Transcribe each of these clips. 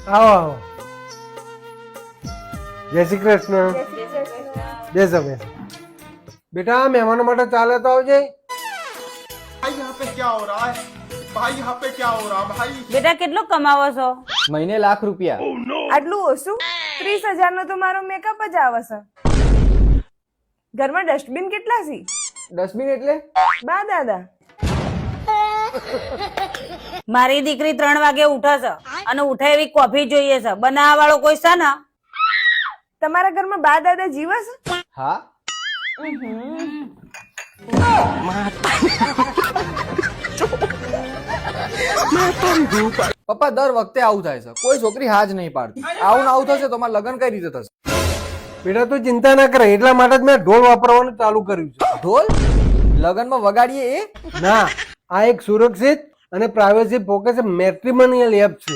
આવો આવો. જય શ્રી કૃષ્ણ. બેસો બેસો. બેટા મહેમાનો માટે ચાલે તો આવજે. भाई यहाँ पे क्या हो रहा है भाई यहाँ पे क्या हो रहा भाई બેટા કેટલું કમાવો છો? મહિને ₹1,00,000. આટલું ઓછું? 30,000 નો તો મારો મેકઅપ જ આવે છે. ઘરમાં ડસ્ટબિન કેટલા છે? ડસ્ટબિન એટલે બા દાદા. મારી દીકરી 3 વાગે ઉઠે છે અને ઉઠે એવી કોફી જોઈએ છે. બનાવવા વાળો કોઈ છે ને? તમારા ઘરમાં બા દાદા જીવે છે? હા. પપ્પા દર વખતે આવું થાય છે, કોઈ છોકરી હા જ નહીં પાડતી. આવું ને આવું થશે તો મારા લગ્ન કઈ રીતે થશે? બેટા તું ચિંતા ના કરે, એટલા માટે જ મેં ઢોલ વાપરવાનું ચાલુ કર્યું છે. ઢોલ લગ્નમાં વગાડીએ એ? ના, આ એક સુરક્ષિત અને પ્રાઇવસી ફોકસ મેટ્રિમોનિયલ એપ છે.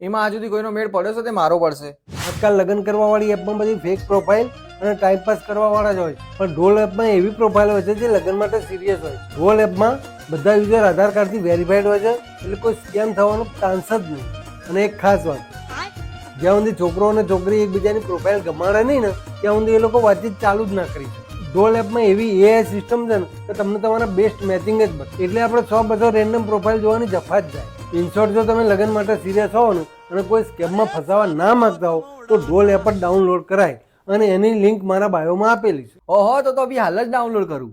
એમાં હજુ સુધી કોઈનો મેળ પડ્યો છે તે મારો પડશે. આજકાલ લગ્ન કરવા વાળી એપમાં બધી ફેક પ્રોફાઇલ અને ટાઈમ પાસ કરવા વાળા જ હોય, પણ ઢોલ એપમાં એવી પ્રોફાઇલ હોય છે જે લગ્ન માટે સિરિયસ હોય. ઢોલ એપમાં બધા યુઝર આધાર કાર્ડથી વેરીફાઈડ હોય છે, એટલે કોઈ સ્કેમ થવાનો ચાન્સ જ નહીં. અને એક ખાસ વાત, જ્યાં સુધી છોકરો અને છોકરી એકબીજાની પ્રોફાઇલ ગમાડે નહીં ને ત્યાં સુધી એ લોકો વાતચીત ચાલુ જ ના કરી શકે. ઢોલ એપમાં એવી એઆઈ સિસ્ટમ છે ને કે તમને તમારા બેસ્ટ મેચિંગ જ બને, એટલે આપણે 100 રેન્ડમ પ્રોફાઇલ જોવાની જફા જ જાય. ઇન શોર્ટ, જો તમે લગ્ન માટે સિરિયસ હો ને અને કોઈ સ્કેમમાં ફસાવા ના માંગતા હો તો ઢોલ એપ જ ડાઉનલોડ કરાય અને એની લિંક મારા બાયોમાં આપેલી છે. ઓહો, તો અભી હાલ જ ડાઉનલોડ કરું.